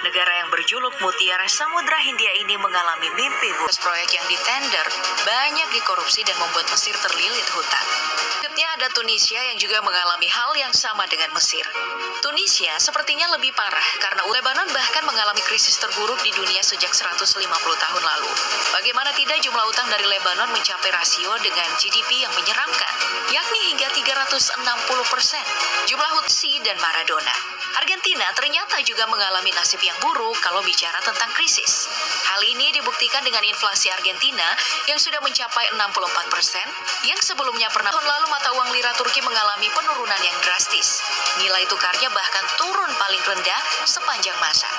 Negara yang berjuluk Mutiara Samudra Hindia ini mengalami mimpi buruk. Proyek yang ditender banyak dikorupsi dan membuat Mesir terlilit hutang. Berikutnya ada Tunisia yang juga mengalami hal yang sama dengan Mesir. Tunisia sepertinya lebih parah karena Lebanon bahkan mengalami krisis terburuk di dunia sejak 150 tahun lalu. Bagaimana tidak, jumlah utang dari Lebanon mencapai rasio dengan GDP yang menyeramkan, yakni hingga 360%. Jumlah Hutsi dan Maradona. Argentina ternyata juga mengalami nasib yang buruk kalau bicara tentang krisis. Hal ini dibuktikan dengan inflasi Argentina yang sudah mencapai 64%, yang sebelumnya pernah. Tahun lalu mata uang lira Turki mengalami penurunan yang drastis. Nilai tukarnya bahkan turun paling rendah sepanjang masa.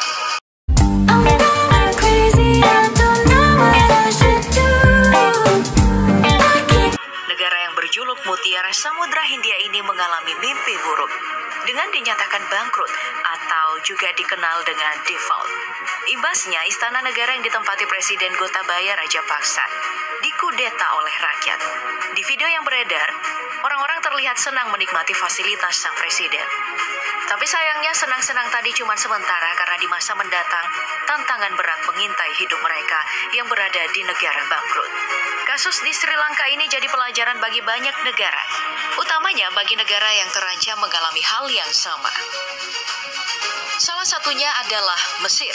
Negara yang berjuluk Mutiara Samudra Hindia ini mengalami mimpi buruk dengan dinyatakan bangkrut atau juga dikenal dengan default. Imbasnya, istana negara yang ditempati Presiden Gotabaya Rajapaksa dikudeta oleh rakyat. Di video yang beredar, orang-orang terlihat senang menikmati fasilitas sang presiden. Tapi sayangnya senang-senang tadi cuma sementara karena di masa mendatang tantangan berat mengintai hidup mereka yang berada di negara bangkrut. Kasus di Sri Lanka ini jadi pelajaran bagi banyak negara, utamanya bagi negara yang terancam mengalami hal yang sama. Salah satunya adalah Mesir.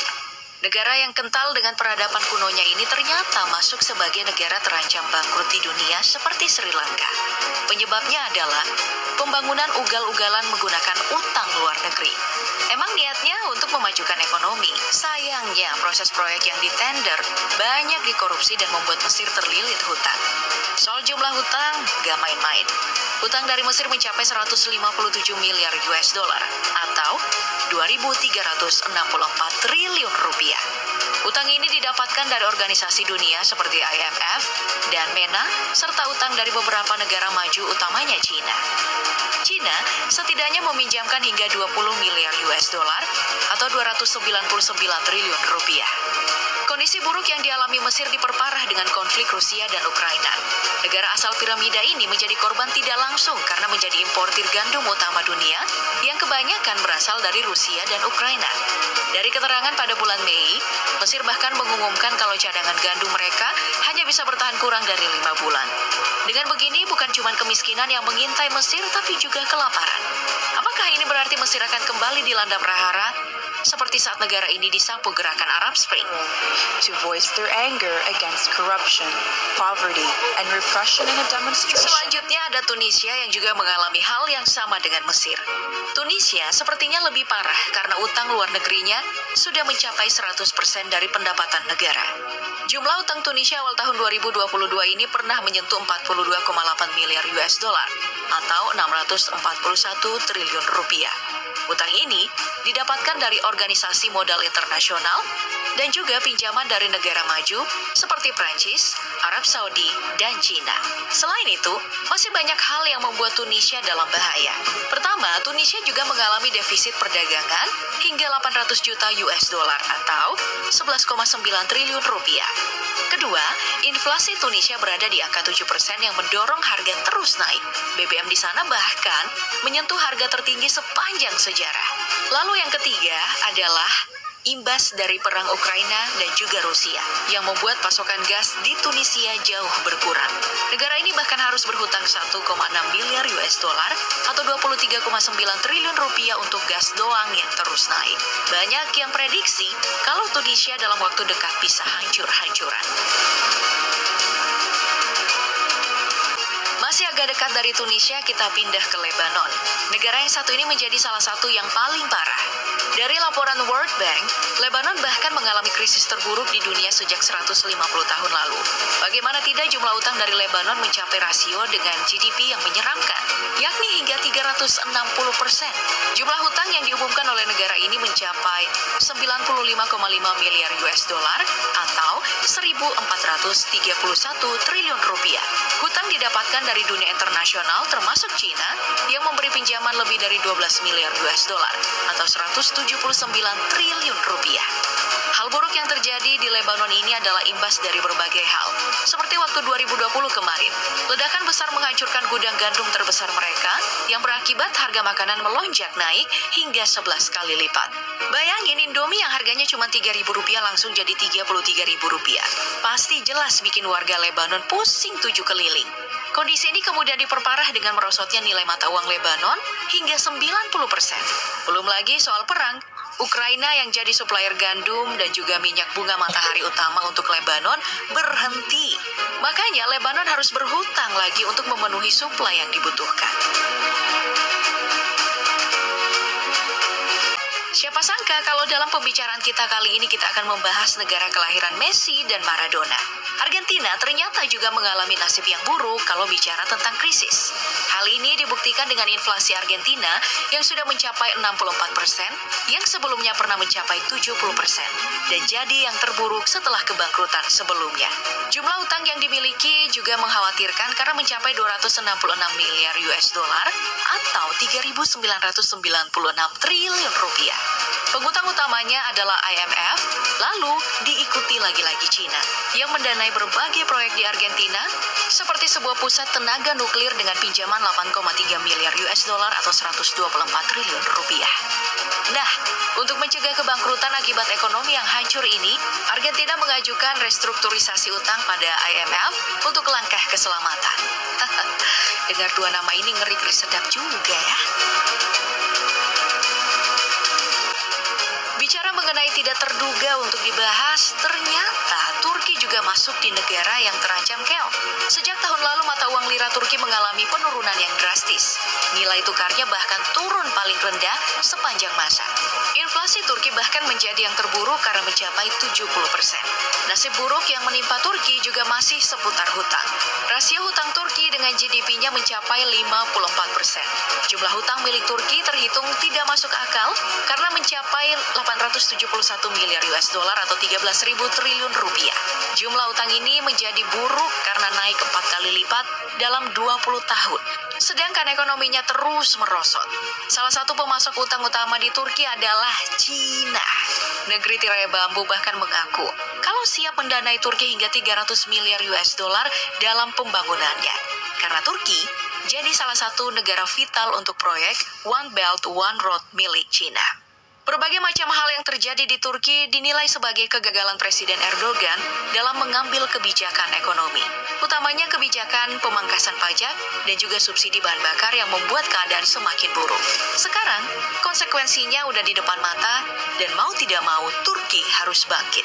Negara yang kental dengan peradaban kunonya ini ternyata masuk sebagai negara terancam bangkrut di dunia seperti Sri Lanka. Penyebabnya adalah pembangunan ugal-ugalan menggunakan utang luar negeri. Emang niatnya untuk memajukan ekonomi. Sayangnya proses proyek yang ditender banyak dikorupsi dan membuat Mesir terlilit hutang. Soal jumlah hutang, gak main-main. Hutang dari Mesir mencapai 157 miliar US dollar atau 2.364 triliun rupiah. Utang ini didapatkan dari organisasi dunia seperti IMF dan MENA, serta utang dari beberapa negara maju utamanya China. China setidaknya meminjamkan hingga 20 miliar US dollar atau 299 triliun rupiah. Kondisi buruk yang dialami Mesir diperparah dengan konflik Rusia dan Ukraina. Negara asal piramida ini menjadi korban tidak langsung karena menjadi importir gandum utama dunia yang kebanyakan berasal dari Rusia dan Ukraina. Dari keterangan pada bulan Mei, Mesir bahkan mengumumkan kalau cadangan gandum mereka hanya bisa bertahan kurang dari 5 bulan. Dengan begini, bukan cuma kemiskinan yang mengintai Mesir, tapi juga kelaparan. Apakah ini berarti Mesir akan kembali dilanda prahara seperti saat negara ini disapu gerakan Arab Spring? To voice their anger against corruption, poverty, and repression in a demonstration. Selanjutnya ada Tunisia yang juga mengalami hal yang sama dengan Mesir. Tunisia sepertinya lebih parah karena utang luar negerinya sudah mencapai 100% dari pendapatan negara. Jumlah utang Tunisia awal tahun 2022 ini pernah menyentuh 42,8 miliar US dollar atau 641 triliun rupiah. Utang ini didapatkan dari organisasi modal internasional dan juga pinjaman dari negara maju seperti Prancis, Arab Saudi, dan China. Selain itu, masih banyak hal yang membuat Tunisia dalam bahaya. Pertama, Tunisia juga mengalami defisit perdagangan hingga 800 juta US dollar atau 11,9 triliun rupiah. Kedua, inflasi Tunisia berada di angka 7% yang mendorong harga terus naik. BBM di sana bahkan menyentuh harga tertinggi sepanjang sejarah. Lalu yang ketiga adalah imbas dari perang Ukraina dan juga Rusia yang membuat pasokan gas di Tunisia jauh berkurang. Negara ini bahkan harus berhutang 1,6 miliar US dollar atau 23,9 triliun rupiah untuk gas doang yang terus naik. Banyak yang prediksi kalau Tunisia dalam waktu dekat bisa hancur-hancuran. Masih agak dekat dari Tunisia, kita pindah ke Lebanon. Negara yang satu ini menjadi salah satu yang paling parah. Dari laporan World Bank, Lebanon bahkan mengalami krisis terburuk di dunia sejak 150 tahun lalu. Bagaimana tidak, jumlah utang dari Lebanon mencapai rasio dengan GDP yang menyeramkan, yakni hingga 360%. Jumlah hutang yang diumumkan oleh negara ini mencapai 95,5 miliar US dollar atau 1.431 triliun rupiah. Hutang didapatkan dari dunia internasional termasuk China yang memberi pinjaman lebih dari 12 miliar US dollar atau 179 triliun rupiah. Hal buruk yang terjadi di Lebanon ini adalah imbas dari berbagai hal. Seperti waktu 2020 kemarin, ledakan besar menghancurkan gudang gandum terbesar mereka yang berakibat harga makanan melonjak naik hingga 11 kali lipat. Bayangin, Indomie yang harganya awalnya cuma Rp3.000 langsung jadi Rp33.000. Pasti jelas bikin warga Lebanon pusing 7 keliling. Kondisi ini kemudian diperparah dengan merosotnya nilai mata uang Lebanon hingga 90%. Belum lagi soal perang. Ukraina yang jadi supplier gandum dan juga minyak bunga matahari utama untuk Lebanon berhenti. Makanya Lebanon harus berhutang lagi untuk memenuhi suplai yang dibutuhkan. Siapa sangka kalau dalam pembicaraan kita kali ini kita akan membahas negara kelahiran Messi dan Maradona. Argentina ternyata juga mengalami nasib yang buruk kalau bicara tentang krisis. Hal ini dibuktikan dengan inflasi Argentina yang sudah mencapai 64%, yang sebelumnya pernah mencapai 70%, dan jadi yang terburuk setelah kebangkrutan sebelumnya. Jumlah utang yang dimiliki juga mengkhawatirkan karena mencapai 266 miliar US dollar atau 3.996 triliun rupiah. Pengutang utamanya adalah IMF, lalu diikuti lagi-lagi China yang mendanai berbagai proyek di Argentina seperti sebuah pusat tenaga nuklir dengan pinjaman 8,3 miliar US dollar atau 124 triliun rupiah. Nah, untuk mencegah kebangkrutan akibat ekonomi yang hancur ini, Argentina mengajukan restrukturisasi utang pada IMF untuk langkah keselamatan. Dengar dua nama ini ngeri-ngeri sedap juga ya. Bicara mengenai tidak terduga untuk dibahas, ternyata Turki juga masuk di negara yang terancam keong. Sejak tahun lalu mata uang lira Turki mengalami penurunan yang drastis. Nilai tukarnya bahkan turun paling rendah sepanjang masa. Inflasi Turki bahkan menjadi yang terburuk karena mencapai 70%. Nasib buruk yang menimpa Turki juga masih seputar hutang. Rasio hutang Turki dengan GDP-nya mencapai 54%. Jumlah hutang milik Turki terhitung tidak masuk akal karena mencapai 871 miliar US dollar atau 13.000 triliun rupiah. Jumlah utang ini menjadi buruk karena naik 4 kali lipat dalam 20 tahun. Sedangkan ekonominya terus merosot. Salah satu pemasok utang utama di Turki adalah Cina. Negeri tirai bambu bahkan mengaku kalau siap mendanai Turki hingga 300 miliar US dollar dalam pembangunannya. Karena Turki jadi salah satu negara vital untuk proyek One Belt One Road milik Cina. Berbagai macam hal yang terjadi di Turki dinilai sebagai kegagalan Presiden Erdogan dalam mengambil kebijakan ekonomi, utamanya kebijakan pemangkasan pajak dan juga subsidi bahan bakar yang membuat keadaan semakin buruk. Sekarang, konsekuensinya udah di depan mata dan mau tidak mau Turki harus bangkit.